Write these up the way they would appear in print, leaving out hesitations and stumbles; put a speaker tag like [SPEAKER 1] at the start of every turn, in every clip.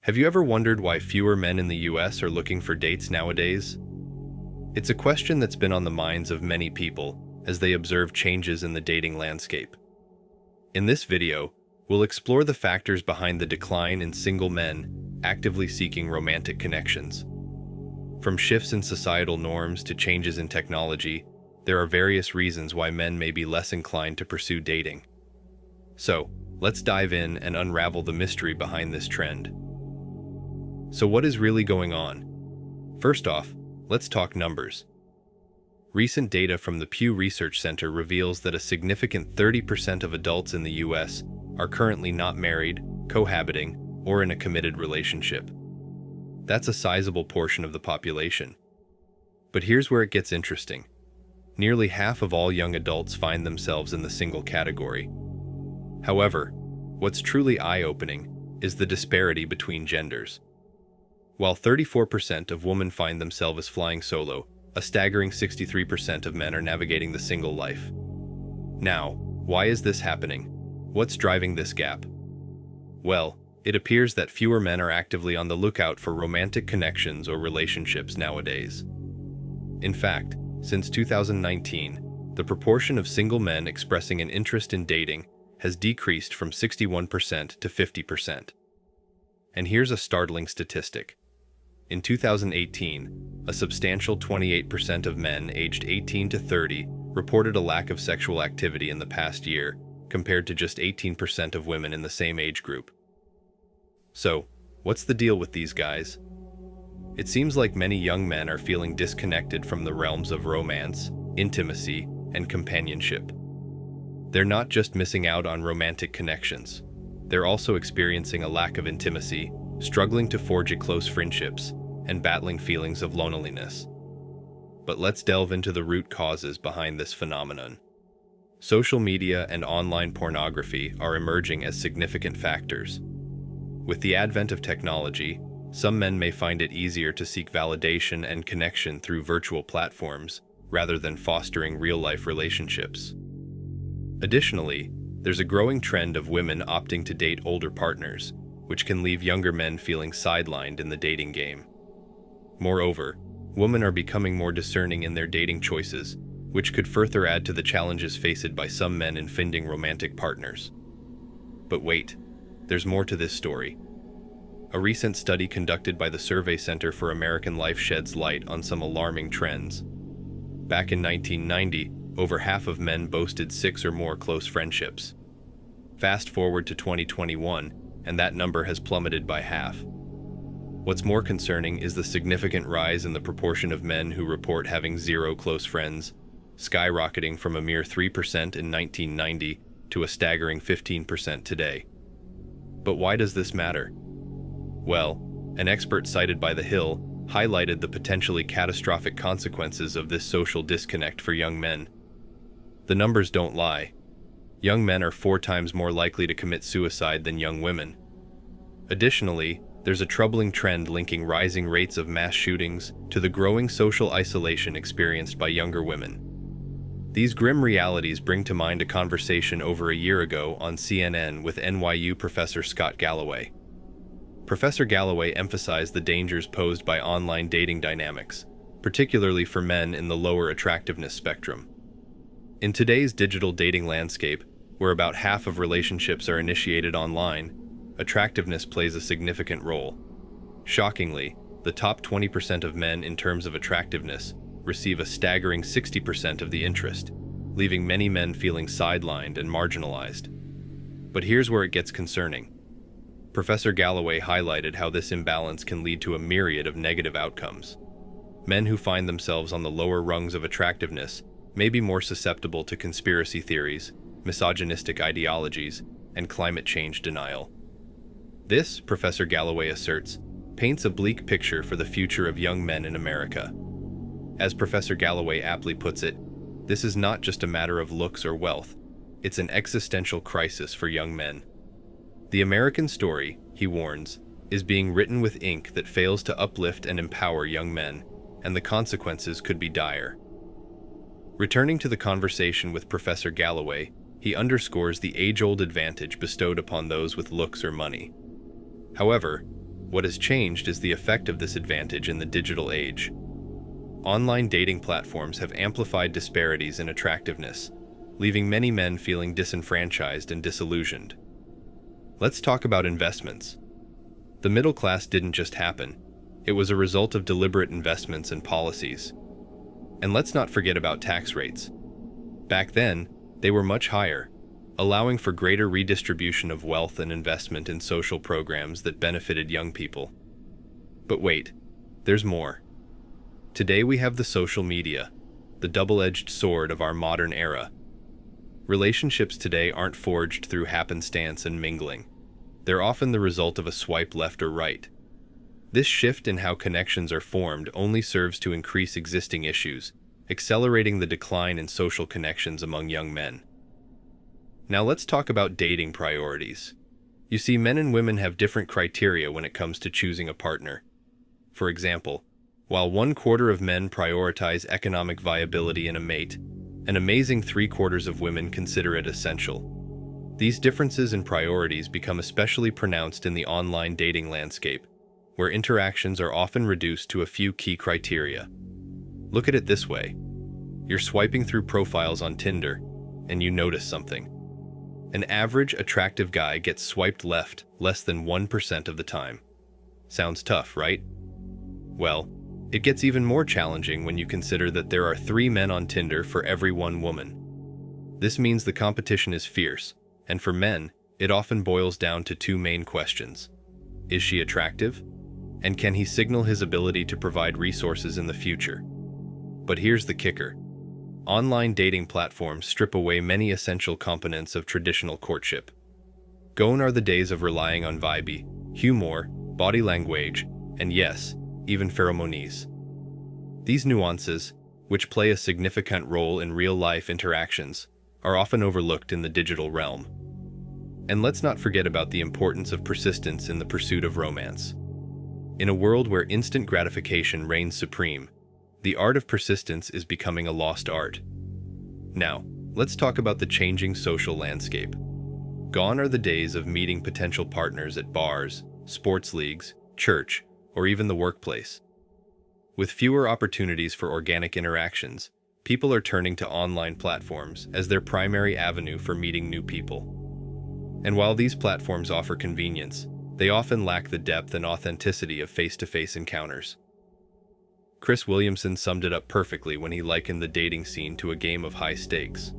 [SPEAKER 1] Have you ever wondered why fewer men in the US are looking for dates nowadays? It's a question that's been on the minds of many people as they observe changes in the dating landscape. In this video, we'll explore the factors behind the decline in single men actively seeking romantic connections. From shifts in societal norms to changes in technology, there are various reasons why men may be less inclined to pursue dating. So, let's dive in and unravel the mystery behind this trend. So what is really going on? First off, let's talk numbers. Recent data from the Pew Research Center reveals that a significant 30% of adults in the US are currently not married, cohabiting, or in a committed relationship. That's a sizable portion of the population. But here's where it gets interesting. Nearly half of all young adults find themselves in the single category. However, what's truly eye-opening is the disparity between genders. While 34% of women find themselves flying solo, a staggering 63% of men are navigating the single life. Now, why is this happening? What's driving this gap? Well, it appears that fewer men are actively on the lookout for romantic connections or relationships nowadays. In fact, since 2019, the proportion of single men expressing an interest in dating has decreased from 61% to 50%. And here's a startling statistic. In 2018, a substantial 28% of men aged 18 to 30 reported a lack of sexual activity in the past year, compared to just 18% of women in the same age group. So, what's the deal with these guys? It seems like many young men are feeling disconnected from the realms of romance, intimacy, and companionship. They're not just missing out on romantic connections. They're also experiencing a lack of intimacy, struggling to forge close friendships, and battling feelings of loneliness. But let's delve into the root causes behind this phenomenon. Social media and online pornography are emerging as significant factors. With the advent of technology, some men may find it easier to seek validation and connection through virtual platforms rather than fostering real-life relationships. Additionally, there's a growing trend of women opting to date older partners, which can leave younger men feeling sidelined in the dating game. Moreover, women are becoming more discerning in their dating choices, which could further add to the challenges faced by some men in finding romantic partners. But wait, there's more to this story. A recent study conducted by the Survey Center for American Life sheds light on some alarming trends. Back in 1990, over half of men boasted 6 or more close friendships. Fast forward to 2021, and that number has plummeted by half. What's more concerning is the significant rise in the proportion of men who report having 0 close friends, skyrocketing from a mere 3% in 1990 to a staggering 15% today. But why does this matter? Well, an expert cited by The Hill highlighted the potentially catastrophic consequences of this social disconnect for young men. The numbers don't lie. Young men are 4 times more likely to commit suicide than young women. Additionally, there's a troubling trend linking rising rates of mass shootings to the growing social isolation experienced by younger women. These grim realities bring to mind a conversation over a year ago on CNN with NYU professor Scott Galloway. Professor Galloway emphasized the dangers posed by online dating dynamics, particularly for men in the lower attractiveness spectrum. In today's digital dating landscape, where about half of relationships are initiated online, attractiveness plays a significant role. Shockingly, the top 20% of men in terms of attractiveness receive a staggering 60% of the interest, leaving many men feeling sidelined and marginalized. But here's where it gets concerning. Professor Galloway highlighted how this imbalance can lead to a myriad of negative outcomes. Men who find themselves on the lower rungs of attractiveness may be more susceptible to conspiracy theories, misogynistic ideologies, and climate change denial. This, Professor Galloway asserts, paints a bleak picture for the future of young men in America. As Professor Galloway aptly puts it, this is not just a matter of looks or wealth, it's an existential crisis for young men. The American story, he warns, is being written with ink that fails to uplift and empower young men, and the consequences could be dire. Returning to the conversation with Professor Galloway, he underscores the age-old advantage bestowed upon those with looks or money. However, What has changed is the effect of this advantage in the digital age. Online dating platforms have amplified disparities in attractiveness, leaving many men feeling disenfranchised and disillusioned. Let's talk about investments. The middle class didn't just happen. It was a result of deliberate investments and policies. And let's not forget about tax rates. Back then, they were much higher, allowing for greater redistribution of wealth and investment in social programs that benefited young people. But wait, there's more. Today we have the social media, the double-edged sword of our modern era. Relationships today aren't forged through happenstance and mingling. They're often the result of a swipe left or right. This shift in how connections are formed only serves to increase existing issues, accelerating the decline in social connections among young men. Now let's talk about dating priorities. You see, men and women have different criteria when it comes to choosing a partner. For example, while 1/4 of men prioritize economic viability in a mate, an amazing 3/4 of women consider it essential. These differences in priorities become especially pronounced in the online dating landscape, where interactions are often reduced to a few key criteria. Look at it this way. You're swiping through profiles on Tinder, and you notice something. An average attractive guy gets swiped left less than 1% of the time. Sounds tough, right? Well, it gets even more challenging when you consider that there are 3 men on Tinder for every 1 woman. This means the competition is fierce, and for men, it often boils down to 2 main questions. Is she attractive? And can he signal his ability to provide resources in the future? But here's the kicker. Online dating platforms strip away many essential components of traditional courtship. Gone are the days of relying on vibe, humor, body language, and yes, even pheromones. These nuances, which play a significant role in real-life interactions, are often overlooked in the digital realm. And let's not forget about the importance of persistence in the pursuit of romance. In a world where instant gratification reigns supreme, the art of persistence is becoming a lost art. Now, let's talk about the changing social landscape. Gone are the days of meeting potential partners at bars, sports leagues, church, or even the workplace. With fewer opportunities for organic interactions, people are turning to online platforms as their primary avenue for meeting new people. And while these platforms offer convenience, they often lack the depth and authenticity of face-to-face encounters. Chris Williamson summed it up perfectly when he likened the dating scene to a game of high stakes.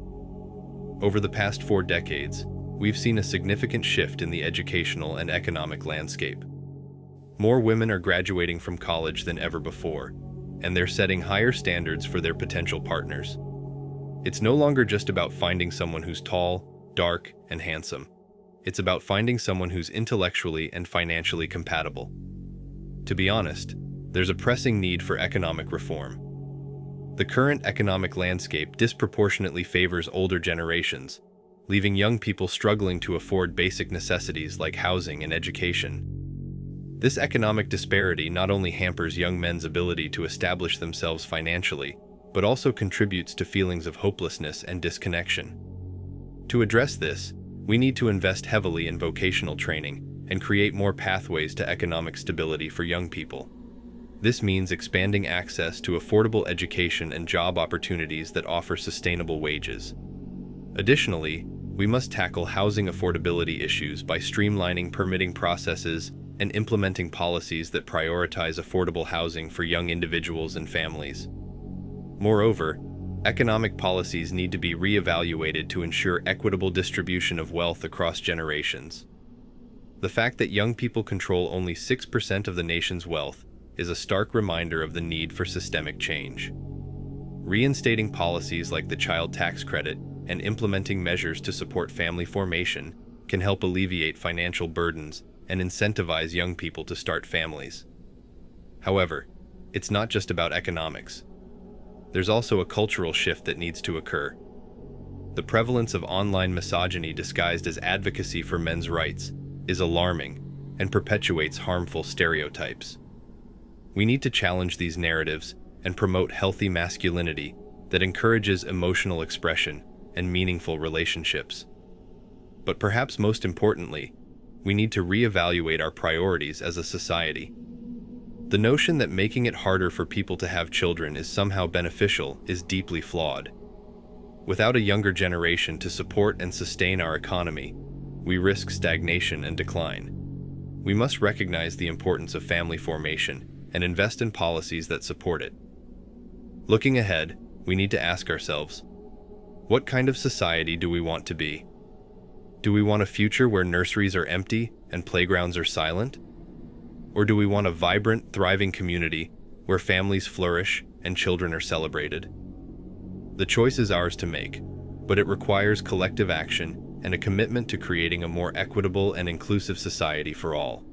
[SPEAKER 1] Over the past 4 decades, we've seen a significant shift in the educational and economic landscape. More women are graduating from college than ever before, and they're setting higher standards for their potential partners. It's no longer just about finding someone who's tall, dark, and handsome. It's about finding someone who's intellectually and financially compatible. To be honest, there's a pressing need for economic reform. The current economic landscape disproportionately favors older generations, leaving young people struggling to afford basic necessities like housing and education. This economic disparity not only hampers young men's ability to establish themselves financially, but also contributes to feelings of hopelessness and disconnection. To address this, we need to invest heavily in vocational training and create more pathways to economic stability for young people. This means expanding access to affordable education and job opportunities that offer sustainable wages. Additionally, we must tackle housing affordability issues by streamlining permitting processes and implementing policies that prioritize affordable housing for young individuals and families. Moreover, economic policies need to be reevaluated to ensure equitable distribution of wealth across generations. The fact that young people control only 6% of the nation's wealth is a stark reminder of the need for systemic change. Reinstating policies like the child tax credit and implementing measures to support family formation can help alleviate financial burdens and incentivize young people to start families. However, it's not just about economics. There's also a cultural shift that needs to occur. The prevalence of online misogyny disguised as advocacy for men's rights is alarming and perpetuates harmful stereotypes. We need to challenge these narratives and promote healthy masculinity that encourages emotional expression and meaningful relationships. But perhaps most importantly, we need to reevaluate our priorities as a society. The notion that making it harder for people to have children is somehow beneficial is deeply flawed. Without a younger generation to support and sustain our economy, we risk stagnation and decline. We must recognize the importance of family formation and invest in policies that support it. Looking ahead, we need to ask ourselves, what kind of society do we want to be? Do we want a future where nurseries are empty and playgrounds are silent? Or do we want a vibrant, thriving community where families flourish and children are celebrated? The choice is ours to make, but it requires collective action and a commitment to creating a more equitable and inclusive society for all.